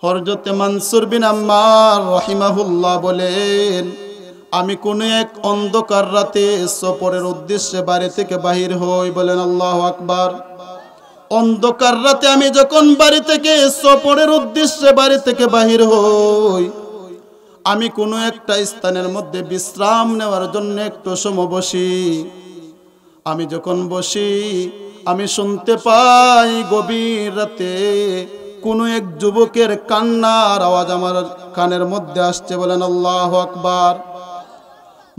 হযরত মানসুর বিন আম্মার রাহিমাহুল্লাহ বলেন, আমি কোন এক অন্ধকার রাতে সফরের উদ্দেশ্যে বাড়ি থেকে বাহির হই। বলেন আল্লাহু আকবার। অন্ধকার রাতে আমি যখন বাড়ি থেকে সফরের উদ্দেশ্যে বাড়ি থেকে বাহির হই, আমি কোনো একটা স্থানের মধ্যে বিশ্রাম নেওয়ার জন্য একটু সময় বসি। আমি যখন বসি, আমি শুনতে পাই গভীর রাতে কোনো এক যুবকের কান্নার আওয়াজ আমার কানের মধ্যে আসছে। বলেন আল্লাহু আকবার।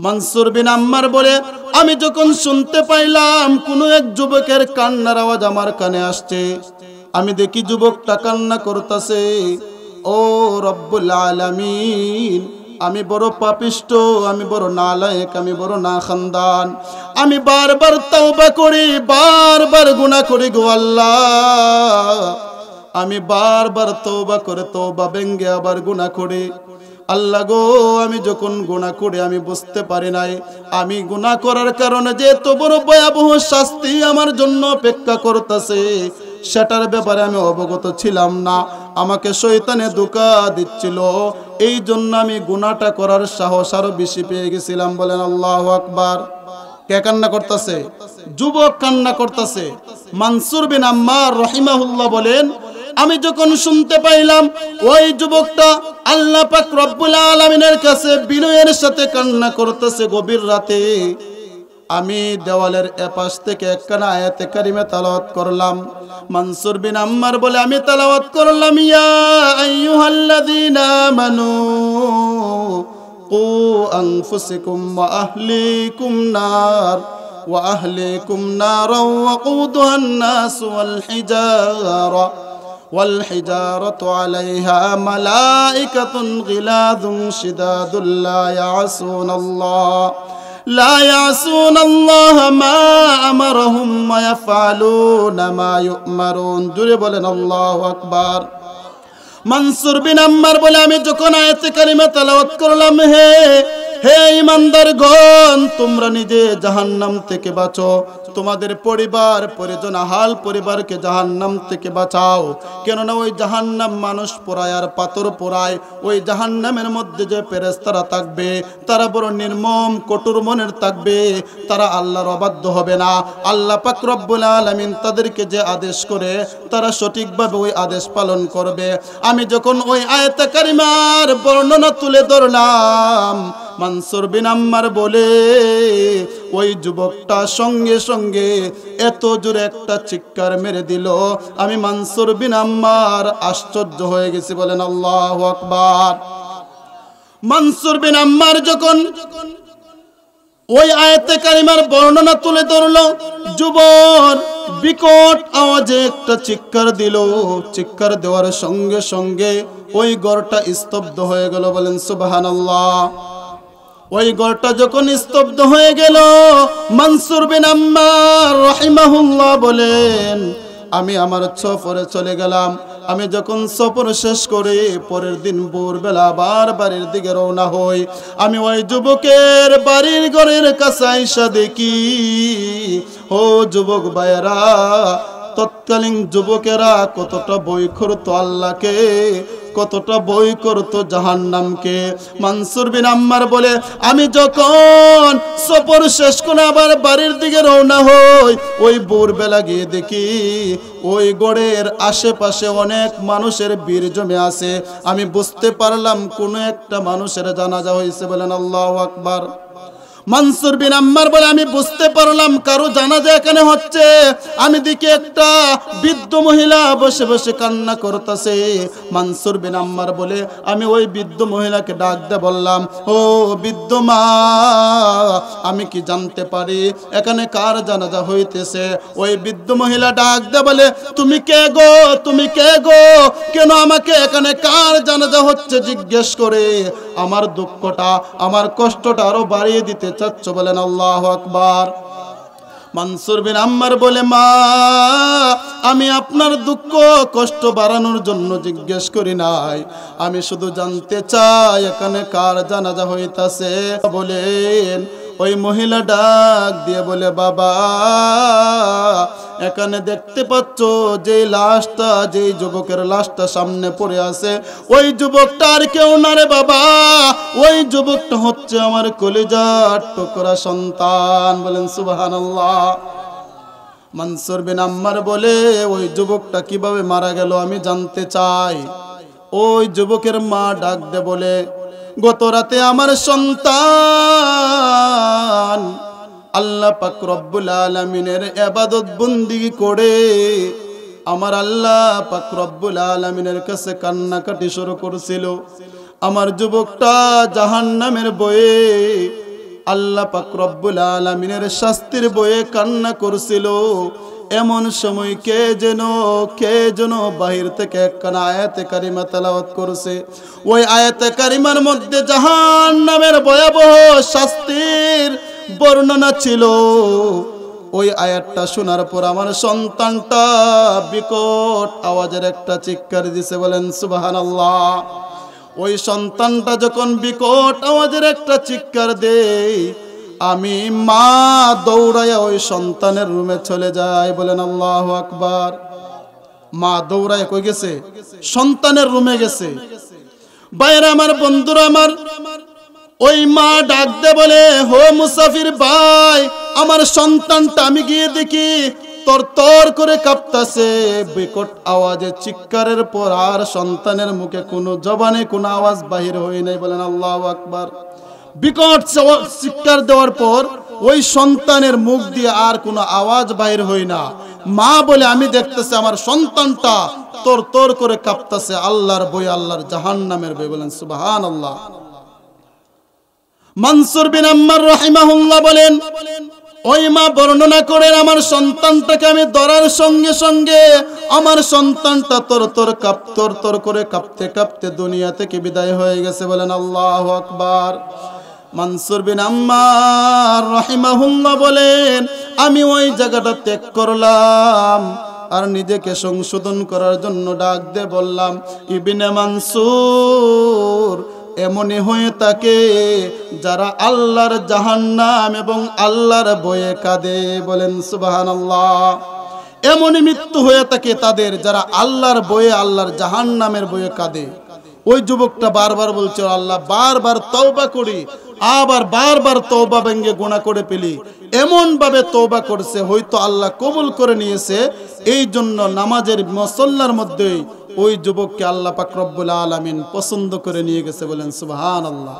মানসুর বিন আম্মার বলে, আমি যখন শুনতে পাইলাম কোনো এক যুবকের কান্নার আওয়াজ আমার কানে আসছে, আমি দেখি যুবকটা কান্না করতেছে, ও রব্বুল আলামিন, আমি বড় পাপিষ্ট, আমি বড় নালায়েক, আমি বড় নাখানদান, আমি বারবার তওবা করি, বারবার গুনাহ করি গো আল্লাহ, আমি বারবার তওবা করে তওবা ভেঙে আবার গুনাহ করি। আল্লাহ গো, আমি যখন গুনাহ করি আমি বুঝতে পারি নাই আমি গুনাহ করার কারণে যে এত বড় ভয়াবহ শাস্তি আমার জন্য অপেক্ষা করতেছে, সেটার ব্যাপারে আমি অবগত ছিলাম না। আমাকে শয়তানে ধোঁকা দিচ্ছিল, এই জন্য আমি গুনাহটা করার সাহস আরো বেশি পেয়ে গেছিলাম। বলেন আল্লাহু আকবার। কে কান্না করতেছে? যুবক কান্না করতেছে। মানসুর বিন আম্মার রাহিমাহুল্লাহ বলেন, আমি যখন শুনতে পাইলাম ওই যুবকটা আল্লাহ পাক রব্বুল আলামিনের কাছে বিনয়ের সাথে কান্না করতেছে গভীর রাতে, আমি দেওয়ালের এপাশ থেকে একখানা আয়াতে কারিমা তেলাওয়াত করলাম। মানসুর বিন আম্মার বলে, আমি তেলাওয়াত করলাম, ইয়া আইয়ুহাল্লাযীনা আমানু কু আনফুসাকুম ওয়া আহলিকুম নার ওয়া আহলিকুম নারা ওয়াকুদুহান নাস والحجارة عليها ملائكة غلاظ شداد لا يعصون الله ما أمرهم ويفعلون ما يؤمرون। জোরে বলেন আল্লাহু আকবার। মানসুর বিন আম্মার বলে, আমি যখন আয়াতে কারিমা তেলাওয়াত করলাম, হে ঈমানদারগণ, তোমরা নিজে জাহান্নাম থেকে বাঁচো, তোমাদের পরিবার পরিজন আহাল পরিবারকে জাহান্নাম থেকে বাঁচাও। কেননা ওই জাহান্নাম মানুষ পোড়ায় আর পাথর পোড়ায়। ওই জাহান্নামের মধ্যে যে ফেরেশতারা থাকবে তারা বড় নির্মম কঠোর মনের থাকবে, তারা আল্লাহর অবাধ্য হবে না। আল্লাহ পাক রব্বুল আলামিন তাদেরকে যে আদেশ করে তারা সঠিকভাবে ওই আদেশ পালন করবে। আমি যখন ওই আয়াতে কারিমার বর্ণনা তুলে ধরলাম, মানসুর বিন আম্মার বলে, ওই যুবকটা সঙ্গে সঙ্গে এত জোরে একটা চিৎকার মেরে দিল, আমি মানসুর বিন আম্মার আশ্চর্য হয়ে গেছি। বলেন আল্লাহু আকবার। মানসুর বিন আম্মার যখন ওই আয়াতে কারিমার বর্ণনা তুলে ধরলো, যুবক বিকট আওয়াজে একটা চিৎকার দিল। চিৎকার দেওয়ার সঙ্গে সঙ্গে ওই ঘরটা স্তব্ধ হয়ে গেল। বলেন সুবহানাল্লাহ। ওই ঘরটা যখন স্তব্ধ হয়ে গেল, মানসুর বিন আম্মার রাহিমাহুল্লাহ বলেন, আমি আমার সফরে চলে গেলাম। আমি যখন সফর শেষ করে পরের দিন ভোরবেলা আবার বাড়ির দিকে রওনা হই, আমি ওই যুবকের বাড়ির ঘরের কাছে আইসা দেখি, ও যুবক ভাইয়েরা, তৎকালীন যুবকেরা কতটা ভয় করতো আল্লাহকে, কতটা ভয় করতো জাহান্নামকে। মানসুর বিন আম্মার বলে, আমি যখন সফর শেষ করে আবার বাড়ির দিকে রওনা হই, ওই ভোরবেলা গিয়ে দেখি ওই গড়ের আশেপাশে অনেক মানুষের ভিড় জমে আছে। আমি বুঝতে পারলাম কোনো একটা মানুষের জানাজা হয়েছে। বলেন আল্লাহু আকবার। মানসুর বিন আম্মার বলে, আমি বুঝতে পারলাম কারো জানাজা এখানে হচ্ছে। আমি দেখি একটা বৃদ্ধ মহিলা বসে বসে কান্না করতেছে। মানসুর বিন আম্মার বলে, আমি ওই বৃদ্ধ মহিলাকে ডাক দিয়ে বললাম, ও বৃদ্ধ মা, আমি কি জানতে পারি এখানে কার জানাজা হইতেছে? ওই বৃদ্ধ মহিলা ডাক দিয়ে বলে, তুমি কে গো, তুমি কে গো, কেন আমাকে এখানে কার জানাজা হচ্ছে জিজ্ঞেস করে আমার দুঃখটা, আমার কষ্টটা আরো বাড়িয়ে দিতে চাচ্ছ। বলেন আল্লাহু আকবার। মানসুর বিন আম্মার বলে, মা, আমি আপনার দুঃখ কষ্ট বাড়ানোর জন্য জিজ্ঞেস করি নাই, আমি শুধু জানতে চাই এখানে কার জানাজা হইতাছে। বলেন, ওই মহিলা ডাক দিয়ে বলে, বাবা এখানে দেখতে পাচ্ছ যে লাশটা, যে যুবকের লাশটা সামনে পড়ে আছে, ওই যুবকটা আর কেউ না রে বাবা, ওই যুবকটা হচ্ছে আমার কলিজার টুকরা সন্তান। বলেন সুবহানাল্লাহ। মনসুর বিন আম্মার বলে, ওই যুবকটা কিভাবে মারা গেল আমি জানতে চাই। ওই যুবকের মা ডাক দে বলে, গত রাতে আমার সন্তান আল্লাহ পাক রব্বুল আলামিনের ইবাদত বন্দেগী করে আমার আল্লাহ পাক রব্বুল আলামিনের কাছে কান্নাকাটি শুরু করেছিল। আমার যুবকটা জাহান্নামের ভয়ে, আল্লাহ পাক রব্বুল আলামিনের শাস্তির ভয়ে কান্না করছিল। এমন সময় কে যেন বাহির থেকে একখানা আয়াতে কারিমা তেলাওয়াত করছে। ওই আয়াতে কারিমার মধ্যে জাহান্নামের ভয়াবহ শাস্তির বর্ণনা ছিল। ওই আয়াতটা শোনার পর আমার সন্তানটা বিকট আওয়াজের একটা চিৎকার দিছে। বলেন সুবহানাল্লাহ। ওই সন্তানটা যখন বিকট আওয়াজের একটা চিৎকার দেয়, আমি মা দৌড়াইয়া ওই সন্তানের রুমে চলে যাই। বলেন আল্লাহু আকবার। মা দৌড়াইয়া কই গেছে? সন্তানের রুমে গেছে। বাইরে আমার বন্ধুরা আমার, ওই মা ডাক দে বলে, হো মুসাফির ভাই, আমার সন্তানটা আমি গিয়ে দেখি তরতর করে কাঁপতাছে। বিকট আওয়াজে চিৎকারের পর আর সন্তানের মুখে কোনো জবানে কোনো আওয়াজ বাহির হয় নাই। বলেন আল্লাহু আকবার। বিকট চিৎকার দেওয়ার পর ওই সন্তানের মুখ দিয়ে আর কোনো আওয়াজ বাহির হয় না। মা বলে, আমি দেখতেছি আমার সন্তানটা তরতর করে কাঁপতাছে আল্লাহর ভয়ে, আল্লাহর জাহান্নামের ভয়ে। বলেন সুবহানাল্লাহ। মনসুর বিন আম্মার রাহিমাহুল্লাহ বলেন, ওই মা বর্ণনা করেন, আমার সন্তানটাকে আমি ধরার সঙ্গে সঙ্গে আমার সন্তানটা তরতর করে কাঁপতে কাঁপতে দুনিয়া থেকে বিদায় হয়ে গেছে। বলেন আল্লাহু আকবার। মনসুর বিন আম্মার রাহিমাহুল্লাহ বলেন, আমি ওই জায়গাটা ত্যাগ করলাম আর নিজেকে সংশোধন করার জন্য ডাক দিয়ে বললাম, ইবনে মনসুর, এমনই হয়ে থাকে যারা আল্লাহর জাহান্নাম এবং আল্লাহর ভয়ে কাঁদে। বলেন সুবহানাল্লাহ। এমনই মৃত্যু হয়ে থাকে তাদের যারা আল্লাহর ভয়ে, আল্লাহর জাহান্নামের ভয়ে কাঁদে। ওই যুবকটা বারবার বলছে, আল্লাহ বারবার তওবা করি, আবার বারবার তওবা ভেঙে গুনাহ করে ফেলি। এমন ভাবে তওবা করছে, হয়তো আল্লাহ কবুল করে নিয়েছে। এই জন্য নামাজের মুসল্লার মধ্যেই ওই যুবককে আল্লাহ পাক রব্বুল আলামিন পছন্দ করে নিয়ে গেছে। বলেন সুবহানাল্লাহ।